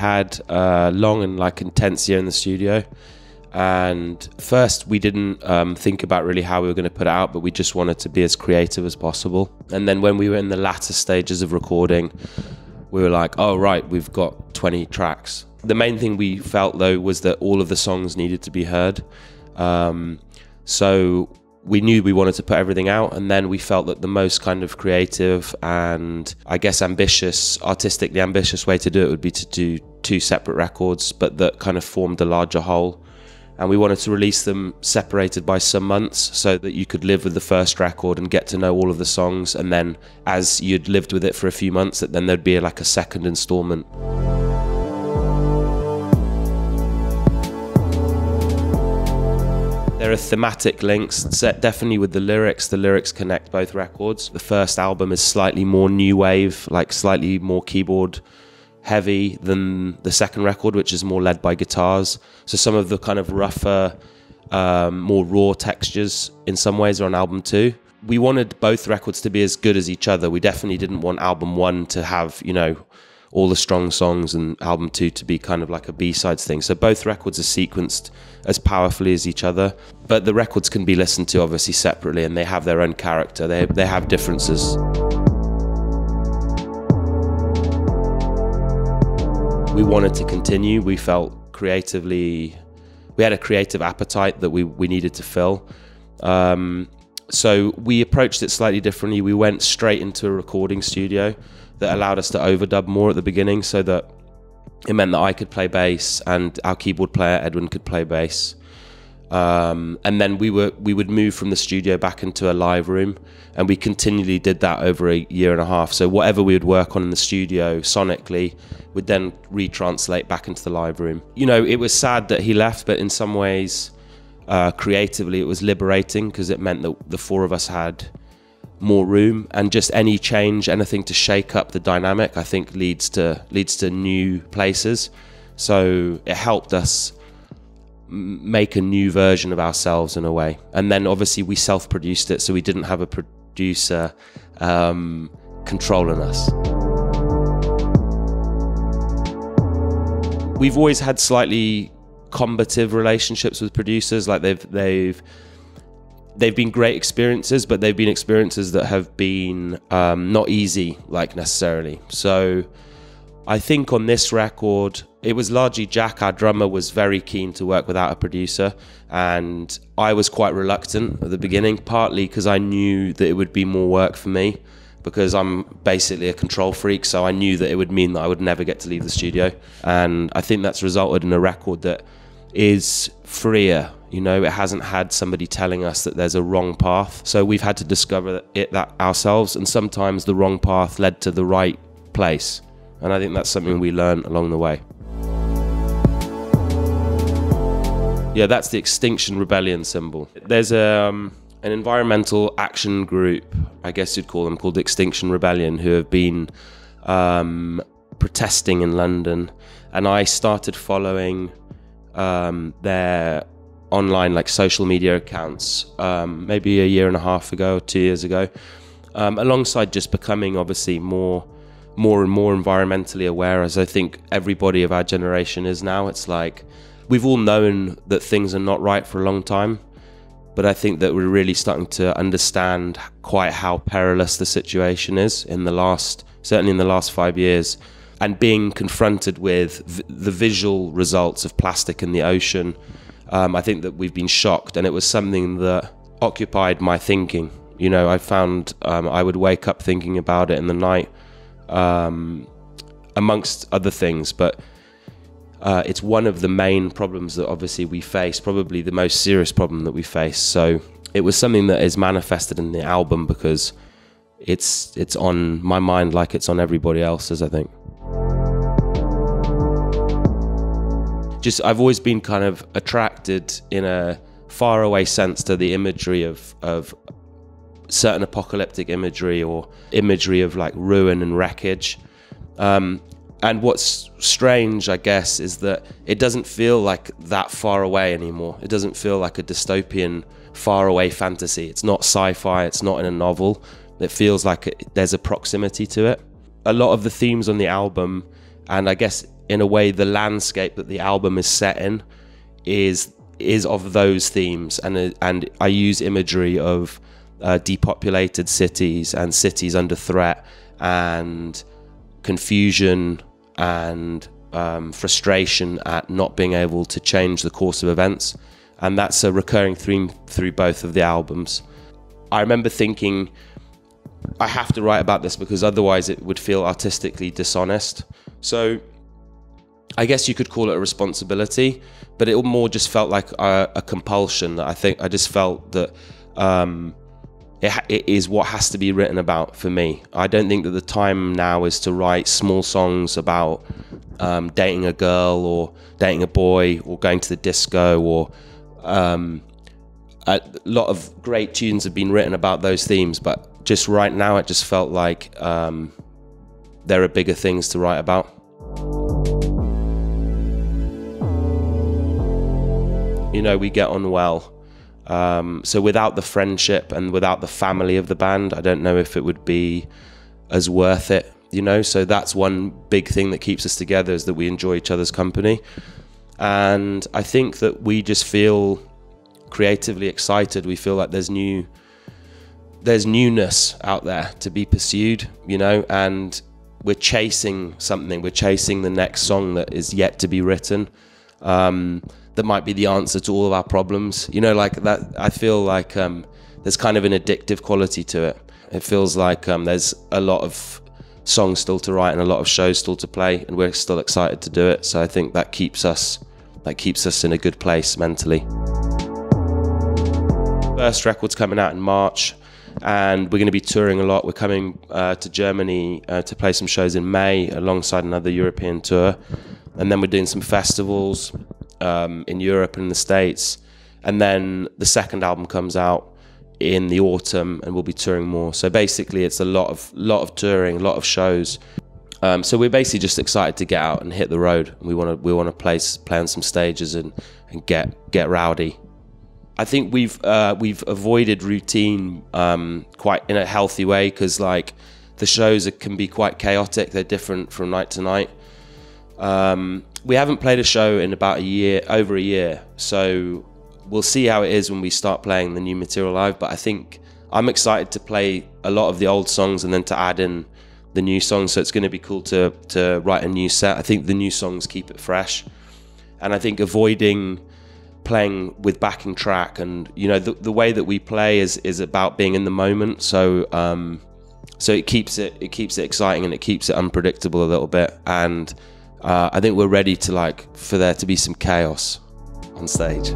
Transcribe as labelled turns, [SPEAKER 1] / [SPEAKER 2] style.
[SPEAKER 1] had a long and like intense year in the studio. And first we didn't think about really how we were going to put it out, but we just wanted to be as creative as possible. And then when we were in the latter stages of recording, we were like, oh right, we've got 20 tracks. The main thing we felt though was that all of the songs needed to be heard. So we knew we wanted to put everything out, and then we felt that the most kind of creative and I guess ambitious, artistically ambitious way to do it would be to do 2 separate records, but that kind of formed a larger whole. And we wanted to release them separated by some months so that you could live with the first record and get to know all of the songs, and then as you'd lived with it for a few months, that then there'd be like a second installment. There are thematic links, definitely with the lyrics. The lyrics connect both records. The first album is slightly more new wave, like slightly more keyboard heavy than the second record, which is more led by guitars. So some of the kind of rougher, more raw textures in some ways are on album 2. We wanted both records to be as good as each other. We definitely didn't want album 1 to have, you know, all the strong songs and album 2 to be kind of like a B-sides thing. So both records are sequenced as powerfully as each other, but the records can be listened to obviously separately, and they have their own character. They have differences. We wanted to continue. We felt creatively, we had a creative appetite that we needed to fill. So we approached it slightly differently. We went straight into a recording studio that allowed us to overdub more at the beginning, so that it meant that I could play bass and our keyboard player Edwin could play bass. And then we would move from the studio back into a live room, and we continually did that over a year and a half. So whatever we would work on in the studio sonically would then retranslate back into the live room. You know, it was sad that he left, but in some ways creatively it was liberating, because it meant that the 4 of us had more room, and just any change, anything to shake up the dynamic, I think leads to new places. So it helped us make a new version of ourselves in a way. And then obviously we self-produced it, so we didn't have a producer controlling us. We've always had slightly combative relationships with producers. Like they've been great experiences, but they've been experiences that have been not easy, like necessarily. So I think on this record, it was largely Jack, our drummer, was very keen to work without a producer, and I was quite reluctant at the beginning, partly because I knew that it would be more work for me, because I'm basically a control freak, so I knew that it would mean that I would never get to leave the studio. And I think that's resulted in a record that is freer. You know, it hasn't had somebody telling us that there's a wrong path, so we've had to discover that ourselves, and sometimes the wrong path led to the right place, and I think that's something we learned along the way. Yeah, that's the Extinction Rebellion symbol. There's an environmental action group, I guess you'd call them, called Extinction Rebellion, who have been protesting in London, and I started following their online, like, social media accounts maybe a year and a half ago or 2 years ago, alongside just becoming obviously more and more environmentally aware, as I think everybody of our generation is now. It's like we've all known that things are not right for a long time, but I think that we're really starting to understand quite how perilous the situation is certainly in the last 5 years. And being confronted with the visual results of plastic in the ocean, I think that we've been shocked, and it was something that occupied my thinking. You know, I found I would wake up thinking about it in the night, amongst other things, but it's one of the main problems that obviously we face, probably the most serious problem that we face. So it was something that is manifested in the album because it's on my mind like it's on everybody else's, I think. I've always been kind of attracted in a faraway sense to the imagery of certain apocalyptic imagery, or imagery of like ruin and wreckage. And what's strange, I guess, is that it doesn't feel like that far away anymore. It doesn't feel like a dystopian, faraway fantasy. It's not sci-fi, it's not in a novel. It feels like there's a proximity to it. A lot of the themes on the album, and I guess in a way, the landscape that the album is set in is of those themes, and I use imagery of depopulated cities and cities under threat and confusion and frustration at not being able to change the course of events, and that's a recurring theme through both of the albums. I remember thinking, I have to write about this because otherwise it would feel artistically dishonest. So I guess you could call it a responsibility, but it more just felt like a compulsion. I think I just felt that it is what has to be written about for me. I don't think that the time now is to write small songs about dating a girl or dating a boy or going to the disco, or a lot of great tunes have been written about those themes, but just right now it just felt like there are bigger things to write about. You know, we get on well. So without the friendship and without the family of the band, I don't know if it would be as worth it, you know? So that's one big thing that keeps us together, is that we enjoy each other's company. And I think that we just feel creatively excited. We feel like there's newness out there to be pursued, you know, and we're chasing something. We're chasing the next song that is yet to be written. That might be the answer to all of our problems, you know, like that. I feel like there's kind of an addictive quality to it. It feels like there's a lot of songs still to write and a lot of shows still to play, and we're still excited to do it. So I think that keeps us in a good place mentally. First record's coming out in March, and we're going to be touring a lot. We're coming to Germany to play some shows in May alongside another European tour, and then we're doing some festivals in Europe and in the States, and then the second album comes out in the autumn, and we'll be touring more. So basically, it's a lot of touring, a lot of shows. So we're basically just excited to get out and hit the road. We want to play on some stages and get rowdy. I think we've avoided routine quite in a healthy way, because like the shows can be quite chaotic. They're different from night to night. We haven't played a show in about over a year, so we'll see how it is when we start playing the new material live. But I think I'm excited to play a lot of the old songs and then to add in the new songs. So it's going to be cool to write a new set. I think the new songs keep it fresh, and I think avoiding playing with backing track, and you know, the way that we play is about being in the moment. So so it keeps it exciting, and it keeps it unpredictable a little bit. And I think we're ready to for there to be some chaos on stage.